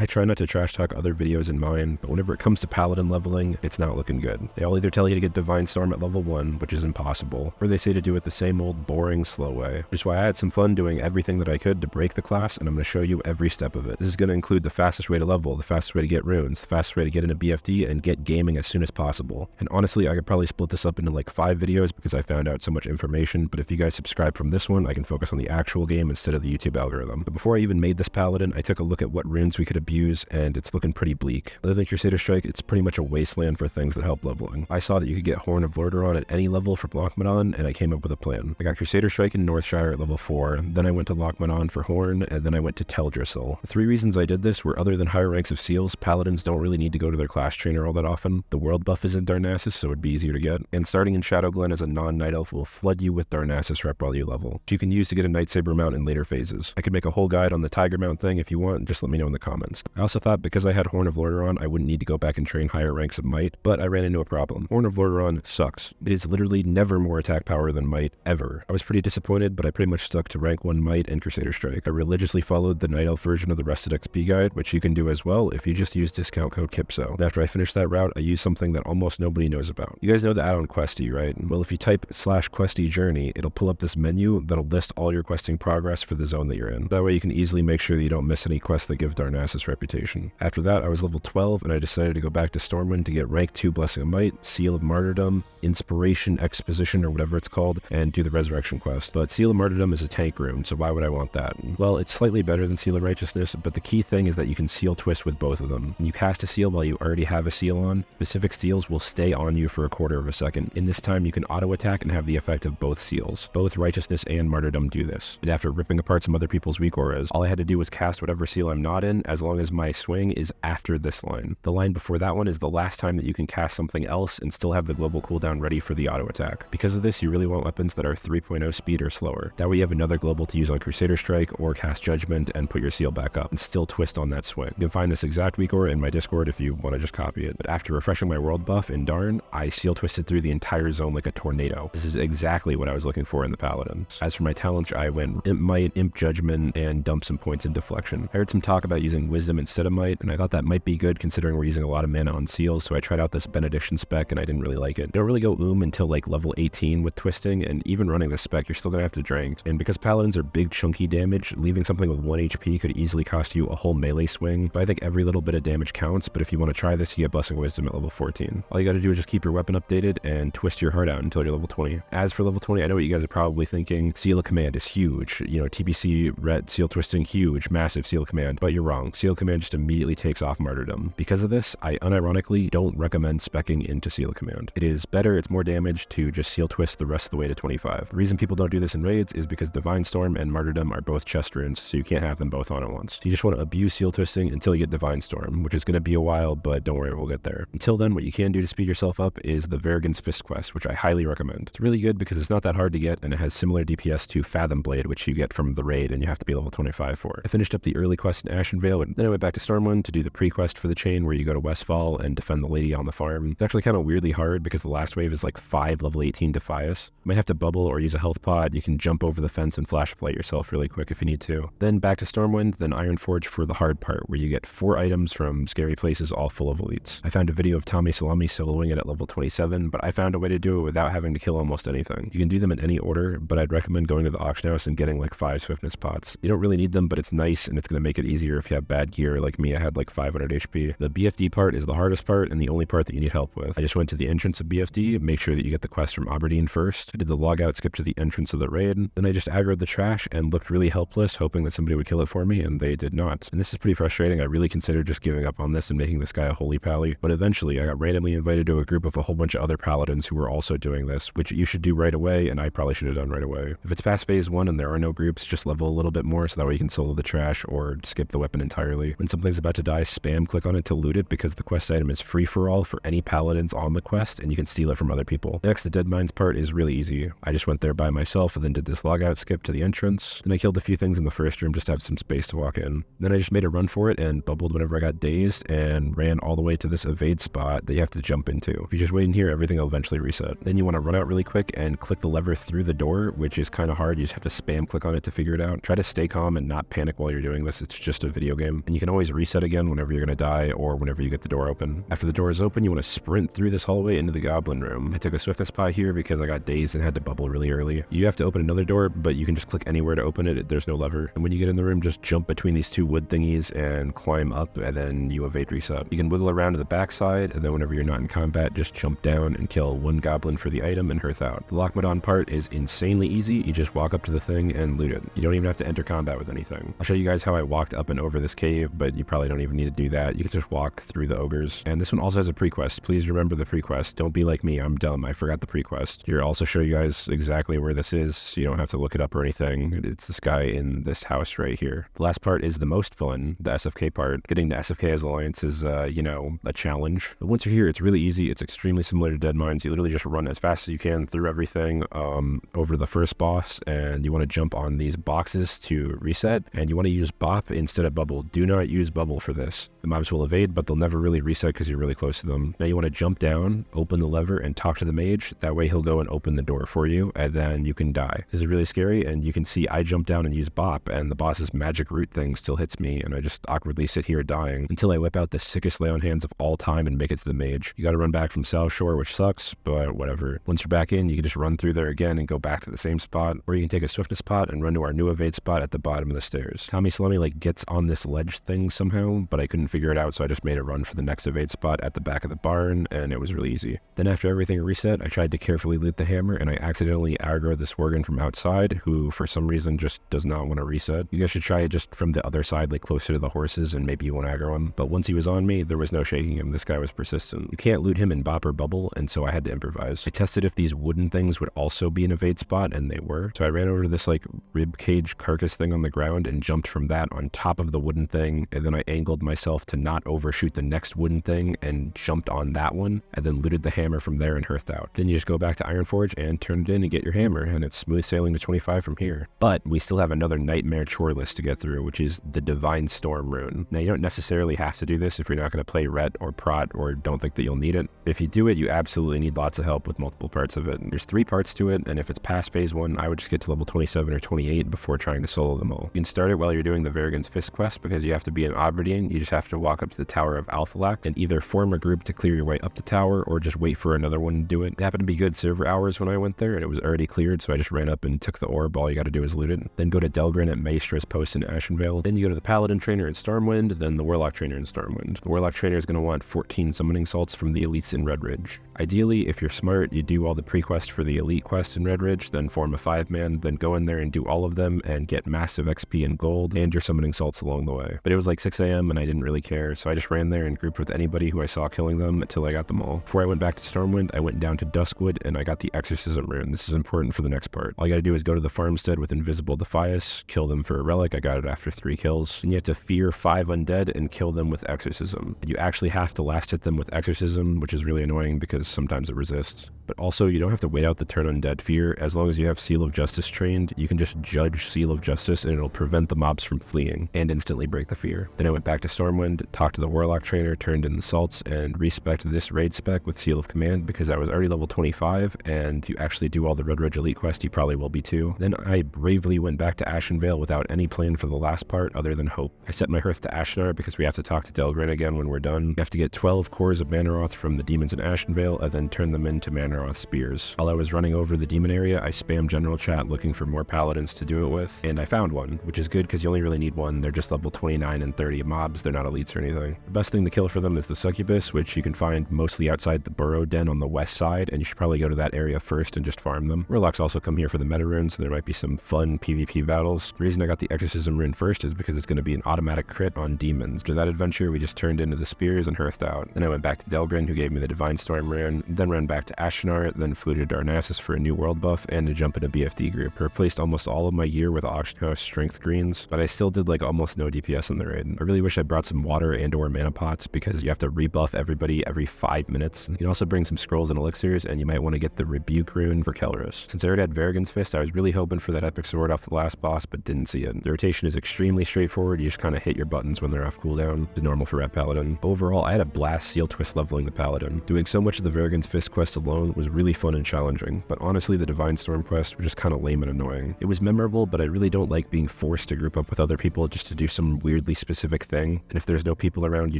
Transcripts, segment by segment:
I try not to trash talk other videos in mine, but whenever it comes to Paladin leveling, it's not looking good. They all either tell you to get Divine Storm at level 1, which is impossible, or they say to do it the same old boring slow way, which is why I had some fun doing everything that I could to break the class, and I'm going to show you every step of it. This is going to include the fastest way to level, the fastest way to get runes, the fastest way to get into BFD, and get gaming as soon as possible. And honestly, I could probably split this up into like 5 videos because I found out so much information, but if you guys subscribe from this one, I can focus on the actual game instead of the YouTube algorithm. But before I even made this Paladin, I took a look at what runes we could abuse, and it's looking pretty bleak. Other than Crusader Strike, it's pretty much a wasteland for things that help leveling. I saw that you could get Horn of Lordaeron at any level for Lochmanon, and I came up with a plan. I got Crusader Strike in Northshire at level 4, then I went to Lochmanon for Horn, and then I went to Teldrassil. The 3 reasons I did this were other than higher ranks of seals, Paladins don't really need to go to their class trainer all that often. The world buff is in Darnasus, so it'd be easier to get, and starting in Shadowglen as a non-Night Elf will flood you with Darnasus rep while you level, which you can use to get a Night Saber mount in later phases. I could make a whole guide on the Tiger mount thing if you want, just let me know in the comments. I also thought because I had Horn of Lordaeron, I wouldn't need to go back and train higher ranks of Might, but I ran into a problem. Horn of Lordaeron sucks. It is literally never more attack power than Might, ever. I was pretty disappointed, but I pretty much stuck to rank 1 Might and Crusader Strike. I religiously followed the Night Elf version of the Rested XP guide, which you can do as well if you just use discount code KIPSO. And after I finished that route, I used something that almost nobody knows about. You guys know the add-on Questie, right? Well, if you type /Questie Journey, it'll pull up this menu that'll list all your questing progress for the zone that you're in. That way you can easily make sure that you don't miss any quests that give Darnasus reputation. After that, I was level 12, and I decided to go back to Stormwind to get rank 2 Blessing of Might, Seal of Martyrdom, Inspiration Exposition, or whatever it's called, and do the Resurrection quest. But Seal of Martyrdom is a tank rune, so why would I want that? Well, it's slightly better than Seal of Righteousness, but the key thing is that you can seal twist with both of them. When you cast a seal while you already have a seal on, specific seals will stay on you for a quarter of a second. In this time, you can auto attack and have the effect of both seals. Both Righteousness and Martyrdom do this. And after ripping apart some other people's weak auras, all I had to do was cast whatever seal I'm not in, as long as my swing is after this line. The line before that one is the last time that you can cast something else and still have the global cooldown ready for the auto attack. Because of this, you really want weapons that are 3.0 speed or slower. That way you have another global to use on Crusader Strike or cast Judgment and put your seal back up and still twist on that swing. You can find this exact weak aura in my Discord if you want to just copy it. But after refreshing my world buff in Darn, I seal twisted through the entire zone like a tornado. This is exactly what I was looking for in the Paladin. As for my talents, I went Imp Might, Imp Judgment, and dumped some points in Deflection. I heard some talk about using Wisdom instead of Might, and I thought that might be good considering we're using a lot of mana on seals, so I tried out this Benediction spec and I didn't really like it. You don't really go until like level 18 with twisting, and even running this spec, you're still gonna have to drink. And because Paladins are big chunky damage, leaving something with 1 HP could easily cost you a whole melee swing, but I think every little bit of damage counts. But if you want to try this, you get Blessing of Wisdom at level 14. All you gotta do is just keep your weapon updated and twist your heart out until you're level 20. As for level 20, I know what you guys are probably thinking. Seal of Command is huge. You know, TBC, ret, seal twisting, huge, massive Seal of Command. But you're wrong. Seal of Command just immediately takes off Martyrdom. Because of this, I unironically don't recommend speccing into Seal of Command. It is better, it's more damage to just seal twist the rest of the way to 25. The reason people don't do this in raids is because Divine Storm and Martyrdom are both chest runes, so you can't have them both on at once. So you just want to abuse seal twisting until you get Divine Storm, which is going to be a while, but don't worry, we'll get there. Until then, what you can do to speed yourself up is the Verigan's Fist quest, which I highly recommend. It's really good because it's not that hard to get, and it has similar DPS to Fathom Blade, which you get from the raid, and you have to be level 25 for. I finished up the early quest in Ashenvale, and then I went back to Stormwind to do the pre-quest for the chain, where you go to Westfall and defend the lady on the farm. It's actually kind of weirdly hard because the last wave is like 5 level 18 Defias. You might have to bubble or use a health pod. You can jump over the fence and flash flight yourself really quick if you need to. Then back to Stormwind, then Ironforge for the hard part, where you get 4 items from scary places all full of elites. I found a video of Tommy Salami soloing it at level 27, but I found a way to do it without having to kill almost anything. You can do them in any order, but I'd recommend going to the auction house and getting like 5 swiftness pots. You don't really need them, but it's nice and it's going to make it easier if you have bad gear like me. I had like 500 HP. The BFD part is the hardest part and the only part that you need help with. I just went to the entrance of BFD, make sure that you get the quest from Aberdeen first. I did the logout skip to the entrance of the raid. Then I just aggroed the trash and looked really helpless, hoping that somebody would kill it for me, and they did not. And this is pretty frustrating. I really considered just giving up on this and making this guy a holy pally, but eventually I got randomly invited to a group of a whole bunch of other paladins who were also doing this, which you should do right away, and I probably should have done right away. If it's past phase 1 and there are no groups, just level a little bit more so that way you can solo the trash or skip the weapon entirely. When something's about to die, spam click on it to loot it because the quest item is free for all for any paladins on the quest, and you can steal it from other people. Next, the Dead Mines part is really easy. I just went there by myself and then did this logout skip to the entrance. Then I killed a few things in the first room just to have some space to walk in. Then I just made a run for it and bubbled whenever I got dazed and ran all the way to this evade spot that you have to jump into. If you just wait in here, everything will eventually reset. Then you want to run out really quick and click the lever through the door, which is kind of hard. You just have to spam click on it to figure it out. Try to stay calm and not panic while you're doing this. It's just a video game. And and you can always reset again whenever you're going to die or whenever you get the door open. After the door is open, you want to sprint through this hallway into the goblin room. I took a swiftness pot here because I got dazed and had to bubble really early. You have to open another door, but you can just click anywhere to open it. There's no lever. And when you get in the room, just jump between these two wood thingies and climb up, and then you evade reset. You can wiggle around to the backside, and then whenever you're not in combat, just jump down and kill one goblin for the item and hearth out. The Lockmadon part is insanely easy. You just walk up to the thing and loot it. You don't even have to enter combat with anything. I'll show you guys how I walked up and over this cave, but you probably don't even need to do that. You can just walk through the ogres. And this one also has a pre-quest. Please remember the pre-quest. Don't be like me. I'm dumb. I forgot the pre-quest. Here, I'll also show you guys exactly where this is, so you don't have to look it up or anything. It's this guy in this house right here. The last part is the most fun, the SFK part. Getting to SFK as Alliance is, you know, a challenge. But once you're here, it's really easy. It's extremely similar to Dead Mines. You literally just run as fast as you can through everything over to the first boss, and you want to jump on these boxes to reset, and you want to use Bop instead of Bubble. Do not use Bubble for this. The mobs will evade, but they'll never really reset because you're really close to them. Now you want to jump down, open the lever, and talk to the mage. That way he'll go and open the door for you, and then you can die. This is really scary, and you can see I jump down and use Bop, and the boss's magic root thing still hits me, and I just awkwardly sit here dying until I whip out the sickest lay on hands of all time and make it to the mage. You gotta run back from South Shore, which sucks, but whatever. Once you're back in, you can just run through there again and go back to the same spot, or you can take a swiftness pot and run to our new evade spot at the bottom of the stairs. Tommy Salami like gets on this ledge thing somehow, but I couldn't figure it out, so I just made a run for the next evade spot at the back of the barn, and it was really easy. Then after everything reset, I tried to carefully loot the hammer, and I accidentally aggroed this Worgen from outside, who for some reason just does not want to reset. You guys should try it just from the other side, like closer to the horses, and maybe you won't aggro him. But once he was on me, there was no shaking him. This guy was persistent. You can't loot him in Bop or Bubble, and so I had to improvise. I tested if these wooden things would also be an evade spot, and they were. So I ran over to this like rib cage carcass thing on the ground and jumped from that on top of the wooden thing, and then I angled myself to not overshoot the next wooden thing and jumped on that one, and then looted the hammer from there and hearthed out. Then you just go back to Ironforge and turn it in and get your hammer, and it's smooth sailing to 25 from here. But we still have another nightmare chore list to get through, which is the Divine Storm rune. Now you don't necessarily have to do this if you're not going to play Ret or Prot or don't think that you'll need it. If you do it, you absolutely need lots of help with multiple parts of it. There's 3 parts to it, and if it's past phase 1, I would just get to level 27 or 28 before trying to solo them all. You can start it while you're doing the Verigan's Fist quest because you have to be an Aberdeen. You just have to walk up to the Tower of Althalak and either form a group to clear your way up the tower or just wait for another one to do it. It happened to be good server hours when I went there, and it was already cleared, so I just ran up and took the orb. All you got to do is loot it. Then go to Delgrin at Maestra's Post in Ashenvale. Then you go to the Paladin Trainer in Stormwind, then the Warlock Trainer in Stormwind. The Warlock Trainer is going to want 14 summoning salts from the elites in Redridge. Ideally, if you're smart, you do all the pre-quest for the elite quest in Redridge, then form a 5-man, then go in there and do all of them and get massive XP and gold and your summoning salts along the way. But it was like 6 AM and I didn't really care, so I just ran there and grouped with anybody who I saw killing them until I got them all. Before I went back to Stormwind, I went down to Duskwood and I got the Exorcism rune. This is important for the next part. All you gotta do is go to the farmstead with Invisible Defias, kill them for a relic. I got it after 3 kills. And you have to fear 5 undead and kill them with Exorcism. You actually have to last hit them with Exorcism, which is really annoying because sometimes it resists. But also, you don't have to wait out the turn undead fear. As long as you have Seal of Justice trained, you can just judge Seal of Justice and it'll prevent the mobs from fleeing and instantly break the fear. Then I went back to Stormwind, talked to the Warlock Trainer, turned in the salts, and respec'd this raid spec with Seal of Command because I was already level 25, and you actually do all the Red Ridge Elite quest, you probably will be too. Then I bravely went back to Ashenvale without any plan for the last part other than hope. I set my hearth to Ashenar because we have to talk to Delgrin again when we're done. You have to get 12 cores of Manaroth from the demons in Ashenvale and then turn them into Manaroth spears. While I was running over the demon area, I spammed general chat looking for more paladins to do it with, and I found one, which is good because you only really need one. They're just level 29 and 30 mobs, they're not elites or anything. The best thing to kill for them is the succubus, which you can find mostly outside the burrow den on the west side, and you should probably go to that area first and just farm them. Warlocks also come here for the meta runes, so there might be some fun PvP battles. The reason I got the Exorcism rune first is because it's going to be an automatic crit on demons. After that adventure, we just turned into the spears and hearthed out. Then I went back to Delgrin, who gave me the Divine Storm rune, then ran back to Ashenar, then flew to Darnasus for a new world buff and to jump in a BFD group. I replaced almost all of my gear with Auction House strength greens, but I still did like almost no DPS in the raid. I really wish I brought some water and or mana pots because you have to rebuff everybody every 5 minutes. You can also bring some scrolls and elixirs, and you might want to get the Rebuke rune for Kelros. Since I already had Verigan's Fist, I was really hoping for that epic sword off the last boss, but didn't see it. The rotation is extremely straightforward. You just kind of hit your buttons when they're off cooldown. It's normal for Red Paladin. Overall, I had a blast seal twist leveling the Paladin. Doing so much of the Verigan's Fist quest alone zone was really fun and challenging, but honestly the Divine Storm quests were just kinda lame and annoying. It was memorable, but I really don't like being forced to group up with other people just to do some weirdly specific thing, and if there's no people around, you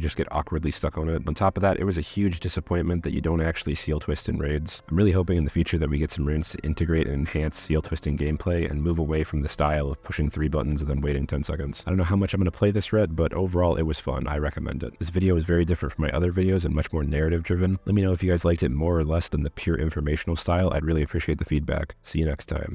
just get awkwardly stuck on it. On top of that, it was a huge disappointment that you don't actually seal twist in raids. I'm really hoping in the future that we get some runes to integrate and enhance seal twisting gameplay and move away from the style of pushing 3 buttons and then waiting 10 seconds. I don't know how much I'm going to play this red, but overall it was fun. I recommend it. This video is very different from my other videos and much more narrative driven. Let me know if you guys liked it more or less than the pure informational style. I'd really appreciate the feedback. See you next time.